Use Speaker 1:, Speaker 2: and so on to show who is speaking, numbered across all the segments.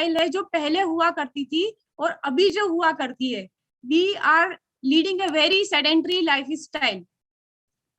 Speaker 1: Style है जो पहले हुआ करती थी और अभी जो हुआ करती है, we are leading a very sedentary life style.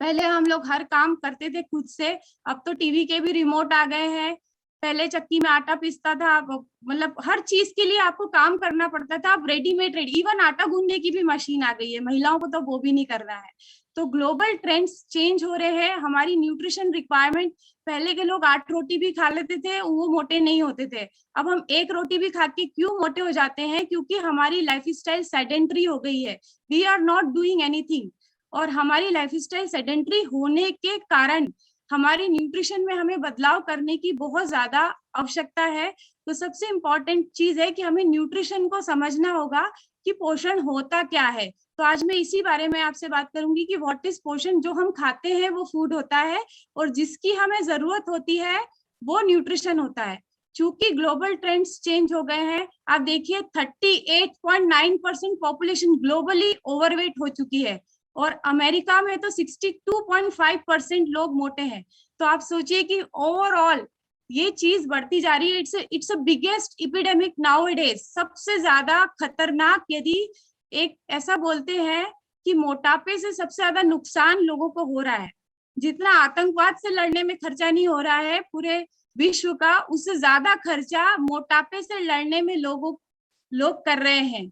Speaker 1: पहले हम लोग हर काम करते थे खुद से, अब तो टीवी के भी रिमोट आ गए हैं। पहले चक्की में आटा पीसता था, मतलब हर चीज के लिए आपको काम करना पड़ता था, अब रेडीमेड इवन आटा गूंदने की भी मशीन आ गई है, महिलाओं को तो वो भी नहीं करना है। तो ग्लोबल ट्रेंड्स चेंज हो रहे हैं, हमारी न्यूट्रिशन रिक्वायरमेंट, पहले के लोग 8 रोटी भी खा लेते थे, वो मोटे नहीं होते थे। अब हम 1 रोटी भी खा के क्यों मोटे हो जाते हैं? क्योंकि हमारी लाइफ स्टाइल सेडेंटरी हो गई है, we are not doing anything. और हमारी लाइफस्टाइल सेडेंटरी होने के कारण हमारी न्यूट्रिशन में हमें बदलाव करने की बहुत ज्यादा आवश्यकता है। तो सबसे इम्पोर्टेंट चीज है कि हमें न्यूट्रिशन को समझना होगा कि पोषण होता क्या है। तो आज मैं इसी बारे में आपसे बात करूंगी कि व्हाट इज पोषण। जो हम खाते हैं वो फूड होता है, और जिसकी हमें जरूरत होती है वो न्यूट्रिशन होता है। चूंकि ग्लोबल ट्रेंड्स चेंज हो गए हैं, आप देखिए 38.9% पॉपुलेशन ग्लोबली ओवरवेट हो चुकी है, और अमेरिका में तो 62.5% लोग मोटे हैं। तो आप सोचिए कि ओवरऑल ये चीज बढ़ती जा रही है। It's a biggest epidemic nowadays, सबसे ज्यादा खतरनाक। यदि एक ऐसा बोलते हैं कि मोटापे से सबसे ज्यादा नुकसान लोगों को हो रहा है, जितना आतंकवाद से लड़ने में खर्चा नहीं हो रहा है पूरे विश्व का, उससे ज्यादा खर्चा मोटापे से लड़ने में लोग कर रहे हैं।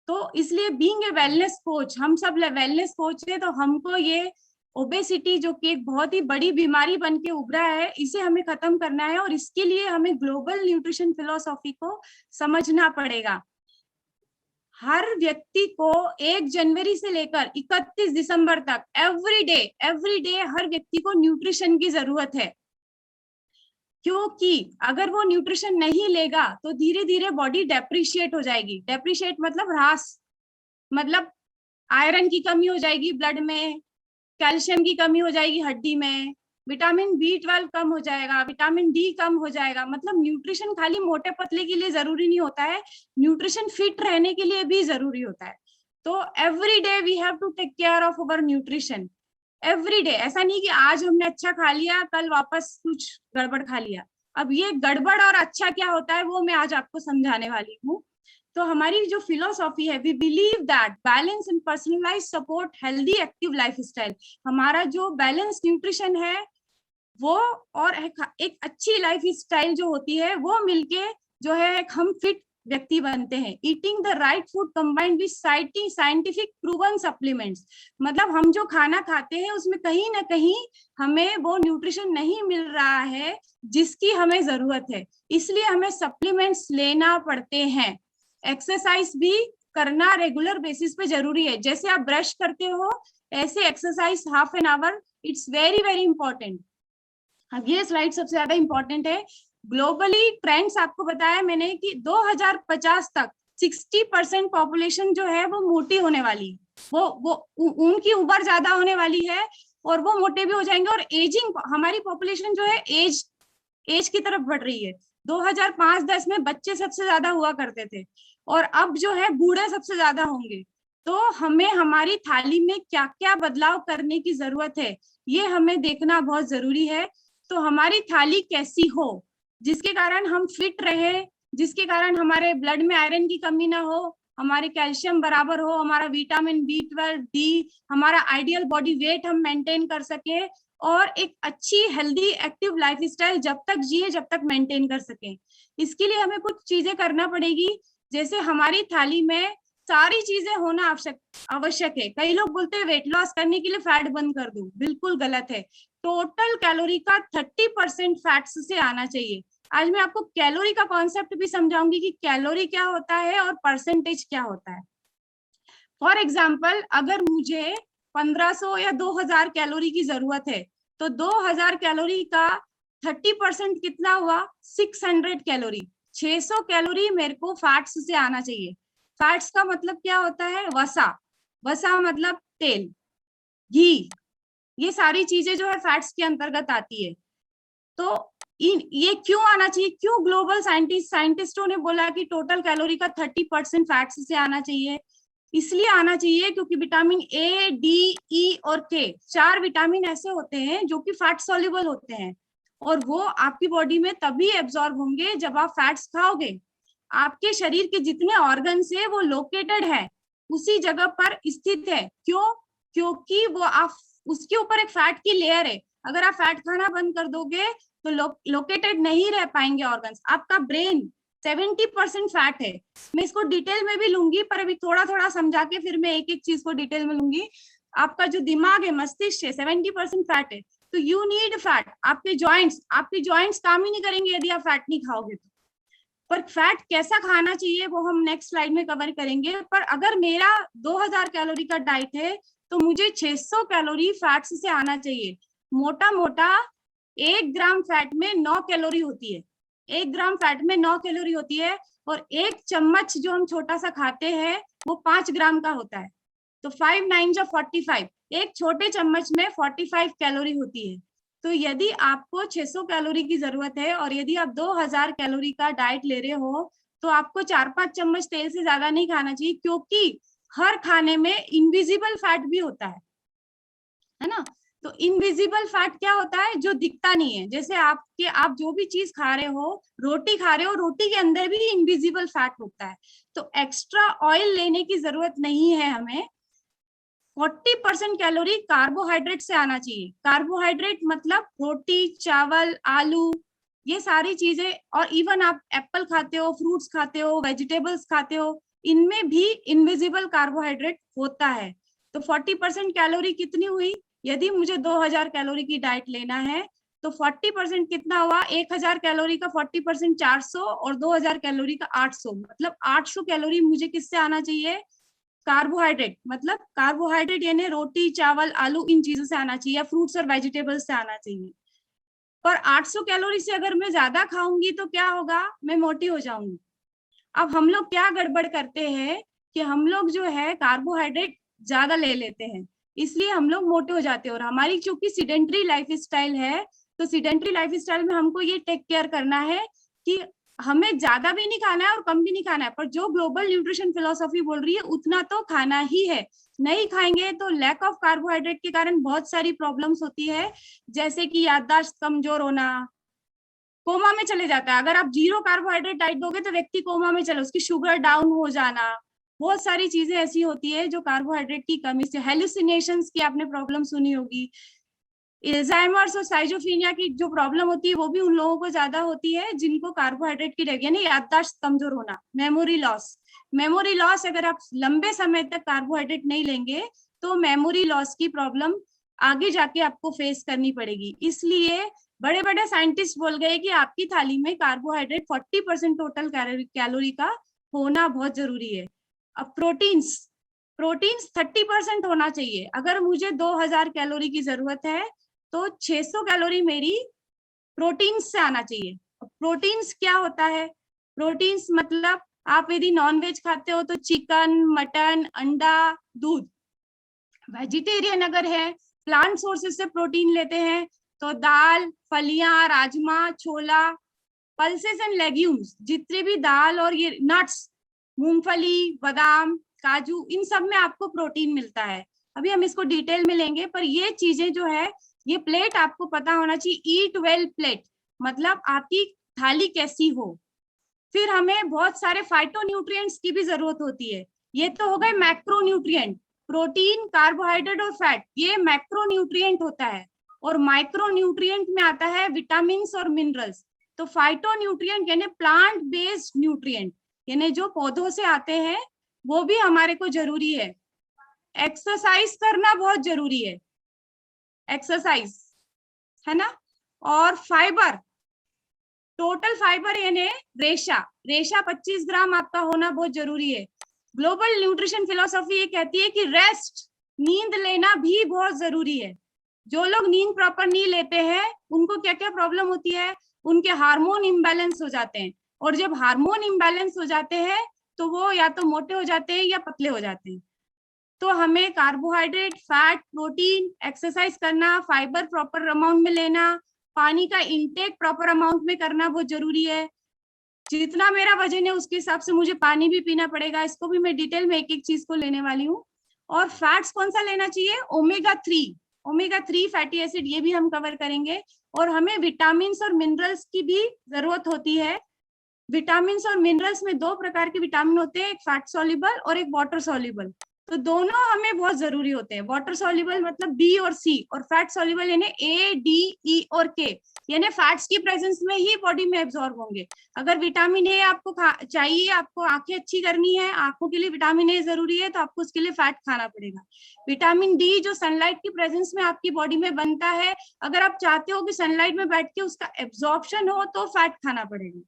Speaker 1: तो इसलिए बीइंग ए वेलनेस कोच, हम सब वेलनेस कोच है, तो हमको ये ओबेसिटी जो कि एक बहुत ही बड़ी बीमारी बन के उभरा है, इसे हमें खत्म करना है। और इसके लिए हमें ग्लोबल न्यूट्रिशन फिलोसॉफी को समझना पड़ेगा। हर व्यक्ति को 1 जनवरी से लेकर 31 दिसंबर तक एवरी डे हर व्यक्ति को न्यूट्रिशन की जरूरत है। क्योंकि अगर वो न्यूट्रिशन नहीं लेगा तो धीरे धीरे बॉडी डेप्रिशिएट हो जाएगी। डेप्रिशिएट मतलब ह्रास, मतलब आयरन की कमी हो जाएगी ब्लड में, कैल्शियम की कमी हो जाएगी हड्डी में, विटामिन B12 कम हो जाएगा, विटामिन D कम हो जाएगा। मतलब न्यूट्रिशन खाली मोटे पतले के लिए जरूरी नहीं होता है, न्यूट्रिशन फिट रहने के लिए भी जरूरी होता है। तो every day we have to take care of our nutrition, every day. ऐसा नहीं कि आज हमने अच्छा खा लिया कल वापस कुछ गड़बड़ खा लिया। अब ये गड़बड़ और अच्छा क्या होता है वो मैं आज आपको समझाने वाली हूँ। तो हमारी जो फिलोसॉफी है, we believe that balance and personalised support healthy active lifestyle. हमारा जो बैलेंस न्यूट्रिशन है वो और एक अच्छी लाइफ स्टाइल जो होती है वो मिलके जो है एक हम फिट व्यक्ति बनते हैं। Eating the right food combined with scientific proven supplements, मतलब हम जो खाना खाते हैं उसमें कहीं ना कहीं हमें वो न्यूट्रिशन नहीं मिल रहा है जिसकी हमें जरूरत है, इसलिए हमें सप्लीमेंट्स लेना पड़ते हैं। एक्सरसाइज भी करना रेगुलर बेसिस पे जरूरी है। जैसे आप ब्रश करते हो ऐसे exercise half an hour, it's very very important. अब ये स्लाइड सबसे ज्यादा इंपॉर्टेंट है। ग्लोबली ट्रेंड्स आपको बताया मैंने कि 2050 तक 60% पॉपुलेशन जो है वो मोटी होने वाली, वो उनकी उम्र ज्यादा होने वाली है और वो मोटे भी हो जाएंगे। और एजिंग, हमारी पॉपुलेशन जो है एज की तरफ बढ़ रही है। 2005-10 में बच्चे सबसे ज्यादा हुआ करते थे और अब जो है बूढ़े सबसे ज्यादा होंगे। तो हमें हमारी थाली में क्या क्या बदलाव करने की जरूरत है ये हमें देखना बहुत जरूरी है। तो हमारी थाली कैसी हो जिसके कारण हम फिट रहे, जिसके कारण हमारे ब्लड में आयरन की कमी ना हो, हमारे कैल्शियम बराबर हो, हमारा विटामिन B12 D, हमारा आइडियल बॉडी वेट हम मेंटेन कर सके और एक अच्छी हेल्दी एक्टिव लाइफस्टाइल जब तक जिए जब तक मेंटेन कर सके। इसके लिए हमें कुछ चीजें करना पड़ेगी। जैसे हमारी थाली में सारी चीजें होना आवश्यक है। कई लोग बोलते हैं वेट लॉस करने के लिए फैट बंद कर दो, बिल्कुल गलत है। टोटल कैलोरी का 30% फैट्स से आना चाहिए। आज मैं आपको कैलोरी का कॉन्सेप्ट भी समझाऊंगी कि कैलोरी क्या होता है और परसेंटेज क्या होता है। फॉर एग्जाम्पल, अगर मुझे 1500 या 2000 कैलोरी की जरूरत है तो 2000 कैलोरी का 30% कितना हुआ? 600 कैलोरी। 600 कैलोरी मेरे को फैट्स से आना चाहिए। फैट्स का मतलब क्या होता है? वसा, वसा मतलब तेल, घी, ये सारी चीजें जो है फैट्स के अंतर्गत आती है। तो ये क्यों आना चाहिए? क्यों ग्लोबल साइंटिस्टों ने बोला कि टोटल कैलोरी का 30% फैट्स से आना चाहिए? इसलिए आना चाहिए क्योंकि विटामिन A, D, E और K 4 विटामिन ऐसे होते हैं जो कि फैट सॉल्युबल होते हैं और वो आपकी बॉडी में तभी एब्जॉर्ब होंगे जब आप फैट्स खाओगे। आपके शरीर के जितने ऑर्गन्स है वो लोकेटेड है, उसी जगह पर स्थित है। क्यों? क्योंकि वो आप उसके ऊपर एक फैट की लेयर है। अगर आप फैट खाना बंद कर दोगे तो लोकेटेड नहीं रह पाएंगे ऑर्गन्स। आपका ब्रेन 70% फैट है। मैं इसको डिटेल में भी लूंगी, पर अभी थोड़ा थोड़ा समझा के फिर मैं एक एक चीज को डिटेल में लूंगी। आपका जो दिमाग है, मस्तिष्क है, 70% फैट है, तो यू नीड फैट। आपके जॉइंट्स काम ही नहीं करेंगे यदि आप फैट नहीं खाओगे तो। पर फैट कैसा खाना चाहिए वो हम नेक्स्ट स्लाइड में कवर करेंगे। पर अगर मेरा 2000 कैलोरी का डाइट है तो मुझे 600 कैलोरी फैट्स से आना चाहिए। मोटा मोटा 1 ग्राम फैट में 9 कैलोरी होती है। 1 ग्राम फैट में 9 कैलोरी होती है, और 1 चम्मच जो हम छोटा सा खाते हैं वो 5 ग्राम का होता है। तो 5 9 जा 45, एक छोटे चम्मच में 45 कैलोरी होती है। तो यदि आपको 600 कैलोरी की जरूरत है और यदि आप 2000 कैलोरी का डाइट ले रहे हो तो आपको 4-5 चम्मच तेल से ज्यादा नहीं खाना चाहिए, क्योंकि हर खाने में इनविजिबल फैट भी होता है ना। तो इनविजिबल फैट क्या होता है? जो दिखता नहीं है। जैसे आप जो भी चीज खा रहे हो, रोटी खा रहे हो, रोटी के अंदर भी इनविजिबल फैट होता है। तो एक्स्ट्रा ऑयल लेने की जरूरत नहीं है हमें। 40% कैलोरी कार्बोहाइड्रेट से आना चाहिए। कार्बोहाइड्रेट मतलब रोटी, चावल, आलू, ये सारी चीजें। और इवन आप एप्पल खाते हो, फ्रूट्स खाते हो, वेजिटेबल्स खाते हो, इनमें भी इनविजिबल कार्बोहाइड्रेट होता है। तो 40% कैलोरी कितनी हुई? यदि मुझे 2000 कैलोरी की डाइट लेना है तो 40% कितना हुआ? 1000 कैलोरी का 40% 400, और 2000 कैलोरी का 800, मतलब 800 कैलोरी मुझे किससे आना चाहिए? कार्बोहाइड्रेट। मतलब कार्बोहाइड्रेट यानी रोटी, चावल, आलू, इन चीजों से आना चाहिए, फ्रूट्स और वेजिटेबल्स से आना चाहिए। पर 800 कैलोरी से अगर मैं ज्यादा खाऊंगी तो क्या होगा? मैं मोटी हो जाऊंगी। अब हम लोग क्या गड़बड़ करते हैं कि हम लोग जो है कार्बोहाइड्रेट ज्यादा ले लेते हैं, इसलिए हम लोग मोटे हो जाते हैं। और हमारी चूंकि सीडेंट्री लाइफ स्टाइल है, तो सीडेंट्री लाइफ स्टाइल में हमको ये टेक केयर करना है कि हमें ज्यादा भी नहीं खाना है और कम भी नहीं खाना है। पर जो ग्लोबल न्यूट्रिशन फिलोसॉफी बोल रही है उतना तो खाना ही है। नहीं खाएंगे तो लैक ऑफ कार्बोहाइड्रेट के कारण बहुत सारी प्रॉब्लम्स होती है, जैसे कि याददाश्त कमजोर होना, कोमा में चले जाता है। अगर आप 0 कार्बोहाइड्रेट डाइट दोगे तो व्यक्ति कोमा में चले, उसकी शुगर डाउन हो जाना, बहुत सारी चीजें ऐसी होती है जो कार्बोहाइड्रेट की कमी से। हेलुसिनेशंस की आपने प्रॉब्लम सुनी होगी। अल्जाइमर्स और साइजोफ्रेनिया की जो प्रॉब्लम होती है वो भी उन लोगों को ज्यादा होती है जिनको कार्बोहाइड्रेट की यानी याददाश्त कमजोर होना, मेमोरी लॉस। अगर आप लंबे समय तक कार्बोहाइड्रेट नहीं लेंगे तो मेमोरी लॉस की प्रॉब्लम आगे जाके आपको फेस करनी पड़ेगी। इसलिए बड़े बड़े साइंटिस्ट बोल गए कि आपकी थाली में कार्बोहाइड्रेट 40% टोटल कैलोरी का होना बहुत जरूरी है। अब प्रोटीन्स 30% होना चाहिए। अगर मुझे 2000 कैलोरी की जरूरत है तो 600 कैलोरी मेरी प्रोटीन्स से आना चाहिए। प्रोटीन्स क्या होता है? प्रोटीन्स मतलब आप यदि नॉन वेज खाते हो तो चिकन, मटन, अंडा, दूध। वेजिटेरियन अगर है, प्लांट सोर्सेज से प्रोटीन लेते हैं तो दाल, फलियां, राजमा, छोला, पल्सेस एंड लेग्यूम्स, जितने भी दाल और ये नट्स, मूंगफली, बादाम, काजू, इन सब में आपको प्रोटीन मिलता है। अभी हम इसको डिटेल में लेंगे, पर ये चीजें जो है, ये प्लेट आपको पता होना चाहिए। ईट वेल प्लेट मतलब आपकी थाली कैसी हो। फिर हमें बहुत सारे फाइटोन्यूट्रिएंट्स की भी जरूरत होती है। ये तो हो गए मैक्रोन्यूट्रिएंट, प्रोटीन, कार्बोहाइड्रेट और फैट, ये मैक्रोन्यूट्रिएंट होता है। और माइक्रोन्यूट्रिएंट में आता है विटामिन और मिनरल्स। तो फाइटोन्यूट्रिएंट यानी प्लांट बेस्ड न्यूट्रिएंट, यानी जो पौधों से आते हैं, वो भी हमारे को जरूरी है। एक्सरसाइज करना बहुत जरूरी है, एक्सरसाइज, है ना। और फाइबर, टोटल फाइबर यानी रेशा 25 ग्राम आपका होना बहुत जरूरी है। ग्लोबल न्यूट्रिशन फिलोसॉफी ये कहती है कि रेस्ट, नींद लेना भी बहुत जरूरी है। जो लोग नींद प्रॉपर नहीं लेते हैं उनको क्या क्या प्रॉब्लम होती है? उनके हार्मोन इम्बैलेंस हो जाते हैं, और जब हार्मोन इम्बैलेंस हो जाते हैं तो वो या तो मोटे हो जाते हैं या पतले हो जाते हैं। तो हमें कार्बोहाइड्रेट, फैट, प्रोटीन, एक्सरसाइज करना, फाइबर प्रॉपर अमाउंट में लेना, पानी का इंटेक प्रॉपर अमाउंट में करना बहुत जरूरी है। जितना मेरा वजन है उसके हिसाब से मुझे पानी भी पीना पड़ेगा। इसको भी मैं डिटेल में एक एक चीज को लेने वाली हूँ। और फैट्स कौन सा लेना चाहिए? ओमेगा 3 फैटी एसिड, ये भी हम कवर करेंगे। और हमें विटामिन और मिनरल्स की भी जरूरत होती है, विटामिन और मिनरल्स में दो प्रकार के विटामिन होते हैं, एक फैट सॉल्युबल और एक वाटर सॉल्युबल। तो दोनों हमें बहुत जरूरी होते हैं। वाटर सॉल्युबल मतलब बी और सी, और फैट सॉल्युबल यानी ए, डी, ई और के, यानी फैट्स की प्रेजेंस में ही बॉडी में एब्जॉर्ब होंगे। अगर विटामिन ए आपको चाहिए, आपको आंखें अच्छी करनी है, आंखों के लिए विटामिन ए जरूरी है, तो आपको उसके लिए फैट खाना पड़ेगा। विटामिन डी जो सनलाइट की प्रेजेंस में आपकी बॉडी में बनता है, अगर आप चाहते हो कि सनलाइट में बैठ के उसका एब्जॉर्प्शन हो तो फैट खाना पड़ेगा।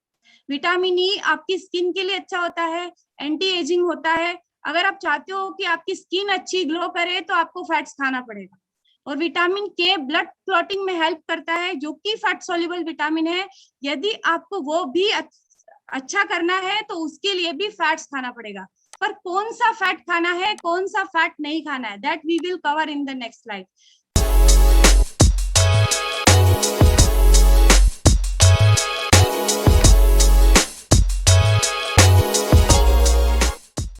Speaker 1: विटामिन ई आपकी स्किन के लिए अच्छा होता है, एंटी एजिंग होता है। अगर आप चाहते हो कि आपकी स्किन अच्छी ग्लो करे तो आपको फैट्स खाना पड़ेगा। और विटामिन के ब्लड क्लॉटिंग में हेल्प करता है, जो कि फैट सॉल्युबल विटामिन है। यदि आपको वो भी अच्छा करना है तो उसके लिए भी फैट्स खाना पड़ेगा। पर कौन सा फैट खाना है, कौन सा फैट नहीं खाना है, that we will cover in the next slide.